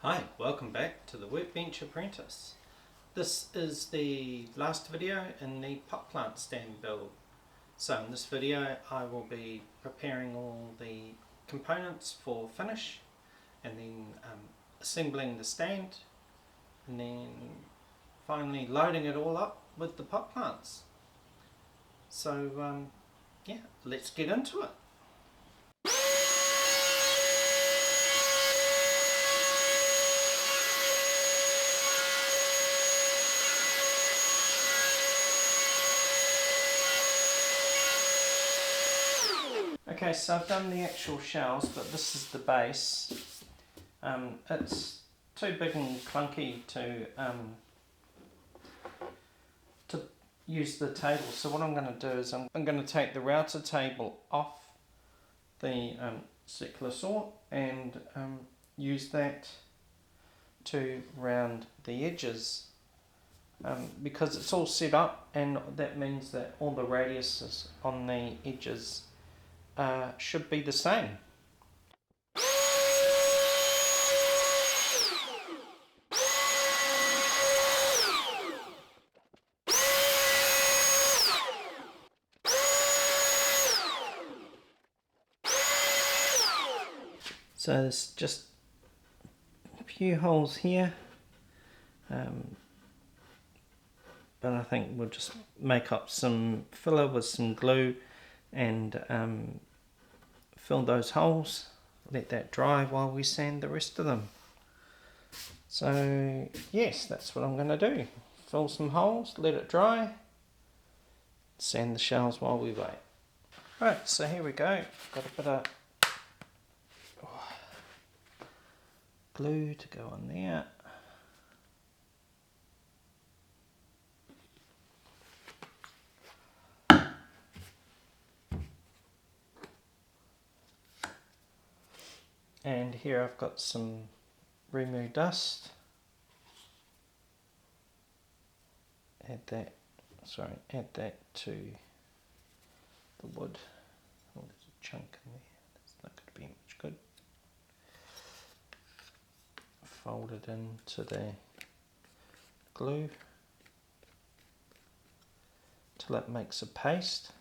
Hi, welcome back to the Workbench Apprentice. This is the last video in the pot plant stand build. So in this video I will be preparing all the components for finish and then assembling the stand and then finally loading it all up with the pot plants. So yeah, let's get into it. Okay, so I've done the actual shells, but this is the base. It's too big and clunky to use the table, so what I'm going to do is I'm going to take the router table off the circular saw and use that to round the edges. Because it's all set up, and that means that all the radiuses on the edges should be the same. So there's just a few holes here, but I think we'll just make up some filler with some glue and fill those holes, let that dry while we sand the rest of them. So yes, that's what I'm going to do. Fill some holes, let it dry, sand the shells while we wait. Right, so here we go. Got a bit of glue to go on there. And here I've got some remove dust. Add that to the wood. Oh, there's a chunk in there. That's not going to be much good. Fold it into the glue till it makes a paste.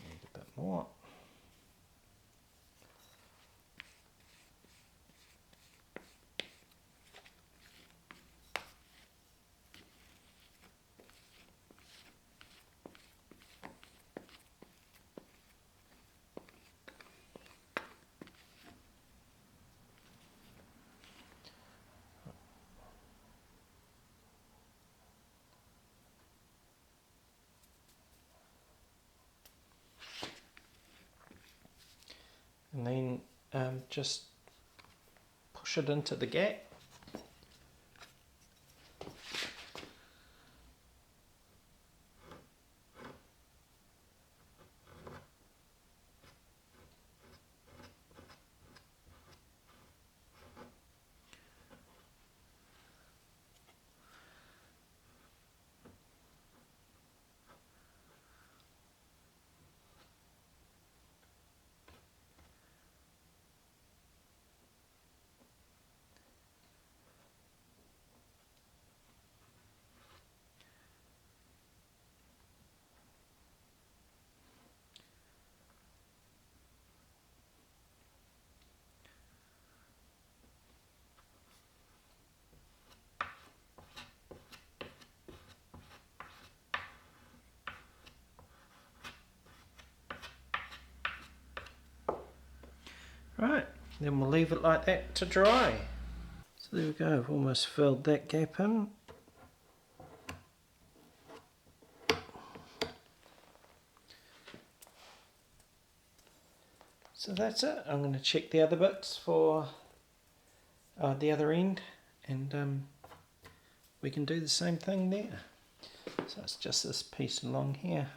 Need a bit more. And then just push it into the gap. Right, then we'll leave it like that to dry. So there we go, I've almost filled that gap in. So that's it. I'm going to check the other bits for the other end, and we can do the same thing there. So it's just this piece along here.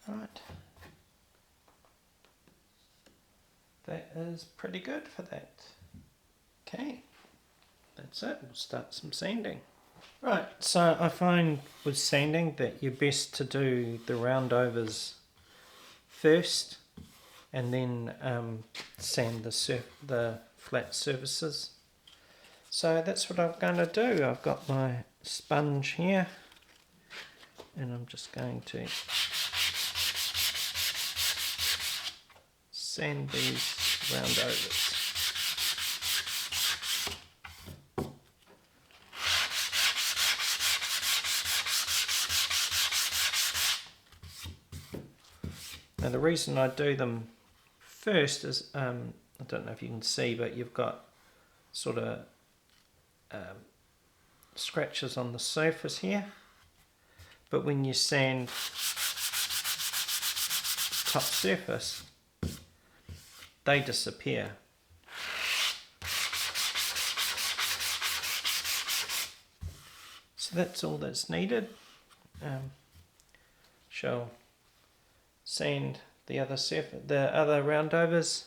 Right. That is pretty good for that. Okay, that's it. We'll start some sanding. Right, so I find with sanding that you're best to do the roundovers first and then sand the flat surfaces. So that's what I'm going to do. I've got my sponge here and I'm just going to sand these roundovers. Now the reason I do them first is, I don't know if you can see, but you've got sort of scratches on the surface here. But when you sand top surface, they disappear. So that's all that's needed. Shall sand the other roundovers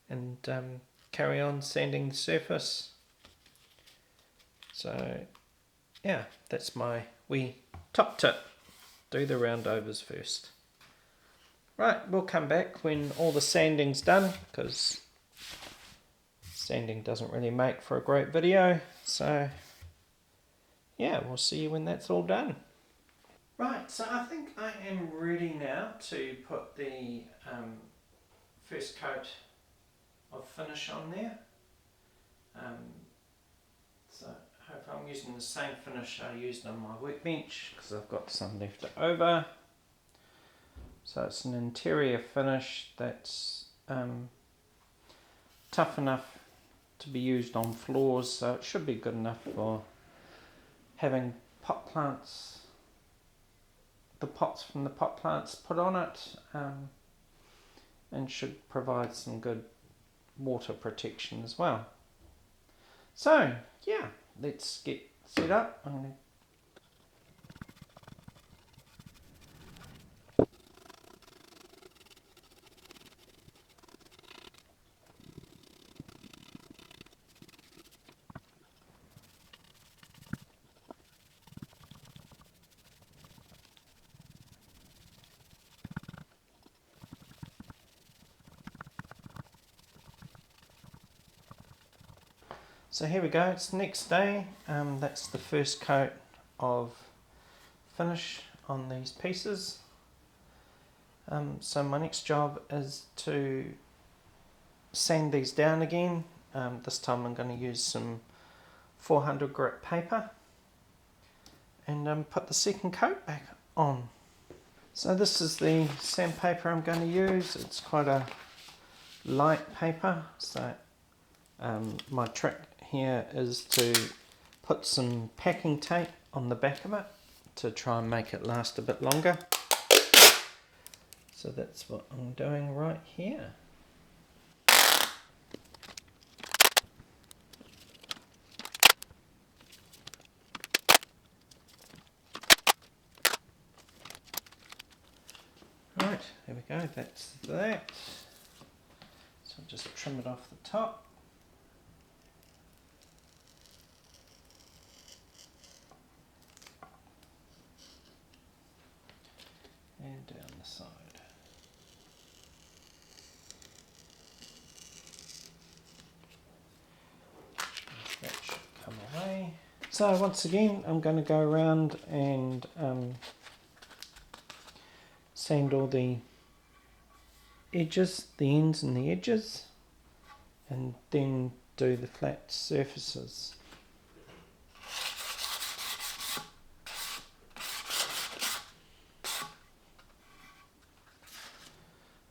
and carry on sanding the surface. So yeah, that's my wee top tip. Do the roundovers first. Right, we'll come back when all the sanding's done, because sanding doesn't really make for a great video. So yeah, we'll see you when that's all done. Right, so I think I am ready now to put the first coat of finish on there. So I hope I'm using the same finish I used on my workbench, because I've got some left over. So it's an interior finish that's tough enough to be used on floors, so it should be good enough for having pot plants, the pots from the pot plants put on it, and should provide some good water protection as well. So yeah, let's get set up. So here we go, it's the next day. That's the first coat of finish on these pieces. So my next job is to sand these down again. This time I'm going to use some 400 grit paper and put the second coat back on. So this is the sandpaper I'm going to use. It's quite a light paper, so my trick here is to put some packing tape on the back of it to try and make it last a bit longer. So that's what I'm doing right here. Right, there we go, that's that. So I'll just trim it off the top. And down the side. That should come away. So once again, I'm going to go around and sand all the edges, the ends and the edges, and then do the flat surfaces.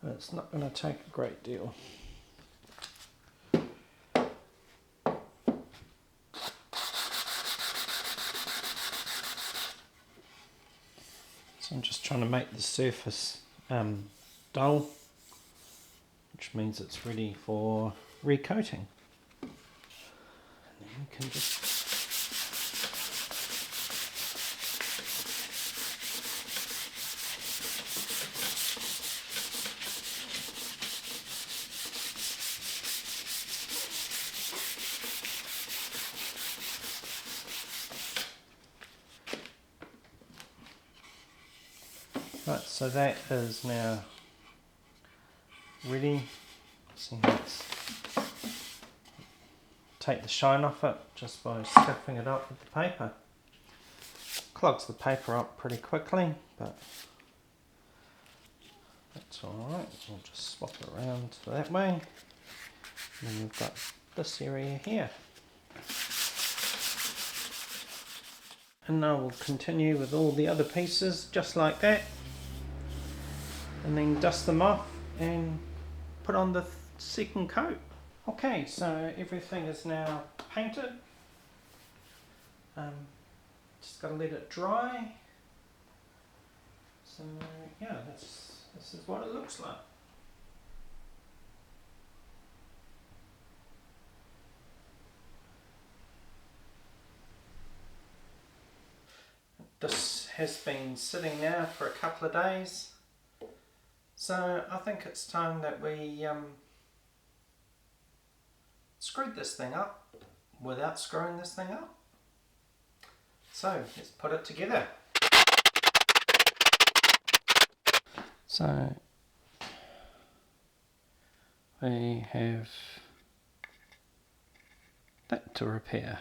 It's not going to take a great deal. So I'm just trying to make the surface dull, which means it's ready for recoating. And then you can just Right, so that is now ready. See, let's take the shine off it just by scuffing it up with the paper. Clogs the paper up pretty quickly, but that's alright. We'll just swap it around that way. And then we've got this area here. And now we'll continue with all the other pieces just like that. And then dust them off and put on the second coat. Okay, so everything is now painted. Just got to let it dry. So yeah, this is what it looks like. This has been sitting now for a couple of days. So I think it's time that we screwed this thing up without screwing this thing up. So let's put it together. So we have that to repair.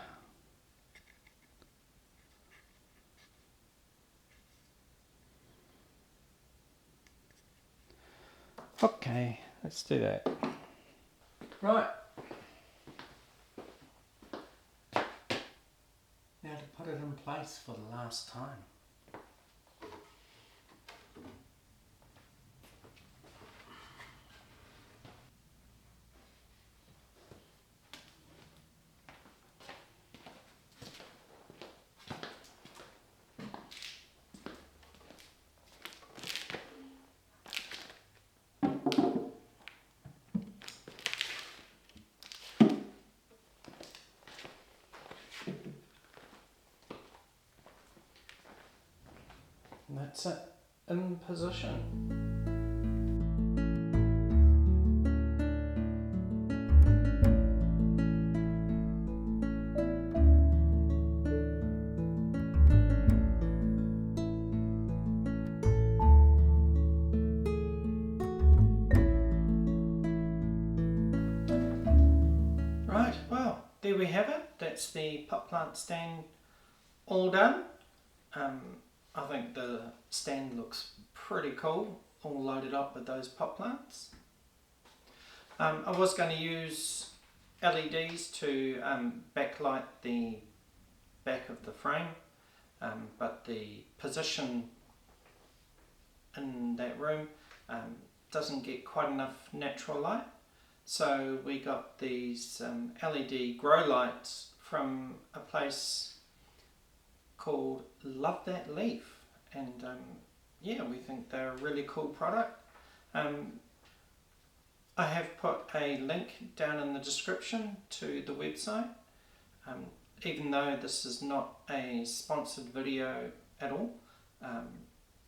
Okay, let's do that. Right. Now to put it in place for the last time. And that's it, in position. Right, well, there we have it. That's the pot plant stand all done. I think the stand looks pretty cool, all loaded up with those pot plants. I was going to use LEDs to backlight the back of the frame, but the position in that room doesn't get quite enough natural light. So we got these LED grow lights from a place called Love That Leaf, and yeah, we think they're a really cool product. I have put a link down in the description to the website, even though this is not a sponsored video at all.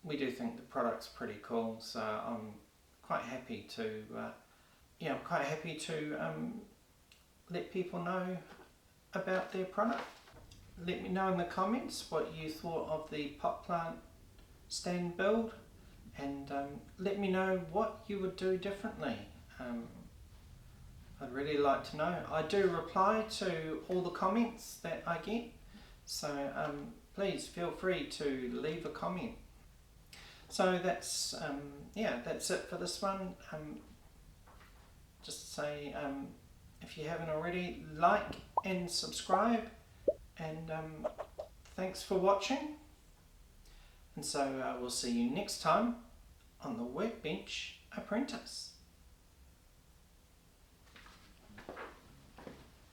We do think the product's pretty cool, so I'm quite happy to let people know about their product. Let me know in the comments what you thought of the pot plant stand build, and let me know what you would do differently. I'd really like to know. I do reply to all the comments that I get, so please feel free to leave a comment. So that's that's it for this one. Just say, if you haven't already, like and subscribe, and thanks for watching, and so we'll see you next time on the Workbench Apprentice.